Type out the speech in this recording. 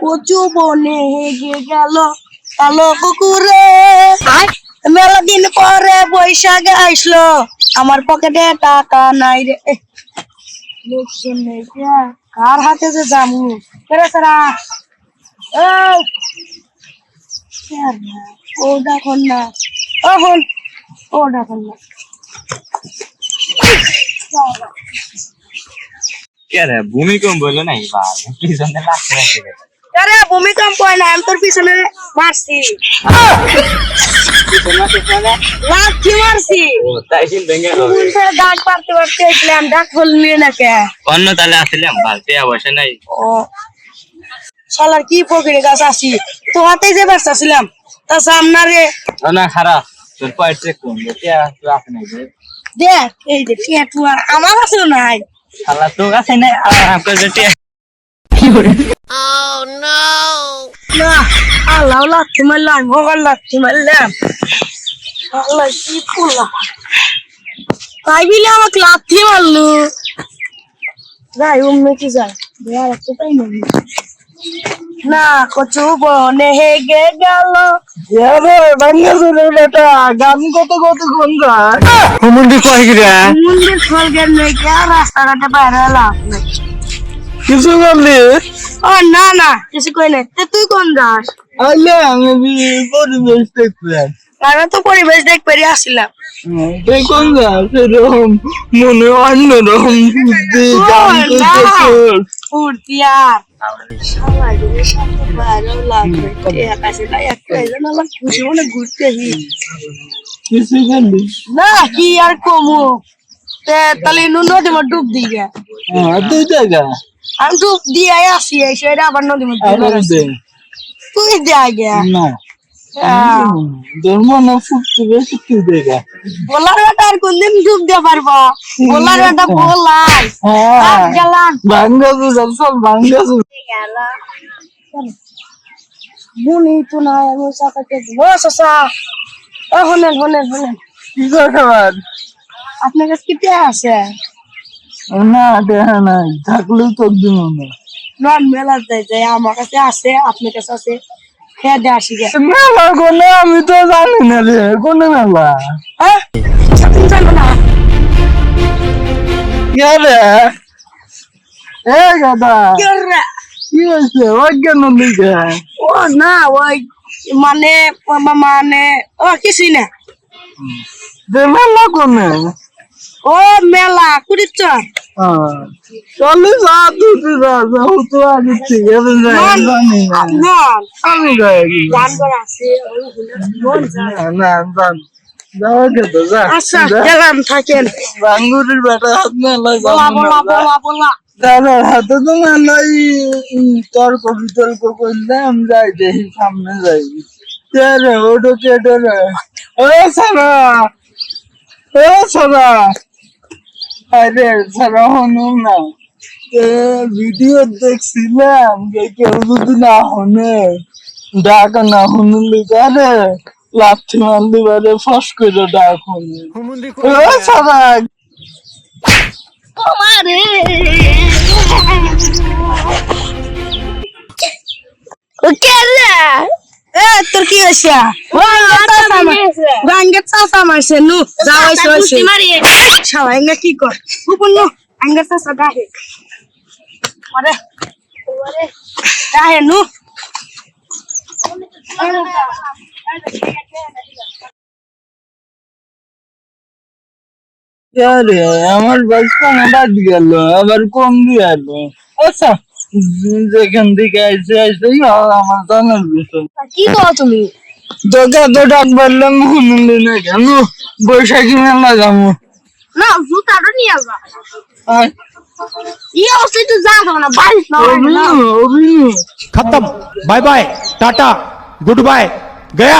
কচু বনে হেগে গেল কালো কুকুরে। মেলা দিন পরে বৈশাখ আসলো, আমার পকেটে টাকা নাই রে। লোকজন নেই, কার হাতে যে জামু সারা। ও দেখুন না, ও দেখুন না। রে ভূমিকম্প বললো নাই পিছনে লাগছে। আরে ভূমিকম্প হয় না, আমি তোর পিছনে মারছি, লাথি মারছি। তাই চিন্তা ডাক পারতে পারতে আসলাম, ডাক বললি না কে? অন্য তালে আসলাম ভালতে অবশ্য নাই। ও শালার কি পকেটে গাছ আসি তো হাতে যে ব্যস্তাছিলাম তা সামনারে না খারাপ তোর পয়েন্ট চেক করুন আছে নাই দেখ এই যে টিয়া আমার কাছে নাই। শালা তোর কাছে নাই আপনার যে না আল্লাহ লাথি মারলাম, ভগবান লাথি মারলাম। আল্লাহ কি করলাম তাই বিলে আমাকে লাথি মারলো। যাই অন্য কি যায় দেয়ার একটা তাই নেই না। কচু বনে হেগে গেল বেটা গান কত কত কোন যায় হুমুন্দি কয় কি রে মন্দির ফলগের নেই কে রাস্তাঘাটে বাইরে লাভ নেই। কিছু বললি? ও না না কিছু কই নাই। তুই কোন যাস? আইলে আমি পরিবেশ দেখলাম। আমি তো পরিবেশ দেখ পেরিয়ে আসছিলাম। তুই কোন যাস? এরকম মনে অন্যরকম বুদ্ধি গান ফুর্তি আর কিছু বললি? না কি আর কমু তাহলে নদী মধ্যে ডুব দিই গে। দুই টাকা আমি ডুব দিয়ে আসি সেটা আবার নদী মধ্যে তুই দে আগে না ধর্ম না ফুটতে বেশি তুই দেখা বলার বেটা আর কোনদিন ডুব দিয়ে পারবো? বলার বেটা বলাই গেলাম ভাঙ্গা সব ভাঙ্গা বুনি তো নাই আমি চাকাতে শশা হলেন হলেন হলেন কি খাবার আপনার কাছে কি পেয়ে আছে? না দেখা নাই থাকলেও তোর দিব না। নন মেলা যাই আমার কাছে আছে, আপনার কাছে আছে, খেয়ে দিয়ে আসি গে। মেলা কোনে আমি তো জানি না রে কোনে মেলা হ্যাঁ তুমি জানো না? রে এ গাদা কি হয়েছে অজ্ঞান দিকে? ও না ওই মানে মানে ও কিছুই না। মেলা কোনে? ও মেলা কুড়িচর চলে যা তুই যা যাও তো আগে ঠিক আছে জানি না আমি গায়ে গান করা আছে না জান যাওয়া খেতে যা আচ্ছা গেলাম থাকেন। বাঙ্গুরির বেটা হাত মেলা বলা বলা বলা বলা দাদার হাতে তো মেলাই তর্ক বিতর্ক করলাম যাই দেখি সামনে যাই রে ওটো কেটে রে ও সারা ও সারা আরে সারা হনুন না ভিডিও দেখছিলাম যে কেউ যদি না হনে ডাক না শুনলি আরে লাথি মারলি বারে ফস করে ডাক হনে ও সারা তোর কি হয়েছে? গাঙ্গের চাষা মারছে নু সবাই কি কর আঙ্গের চাষা গাহে গাহে নু আমার বাচ্চা বাদ গেল আবার কম দিয়ে আসবো। আচ্ছা যেখান থেকে আইসে আইসে আমার জানার বিষয় কি করো তুমি? তোকে তো ডাক পারলাম শুনলি না কেন? বৈশাখী মেলা যাবো না জুতাটা নিয়ে আসবা ये उससे तो ज्यादा होना बारिश ना अभी खत्म bye bye tata goodbye गया।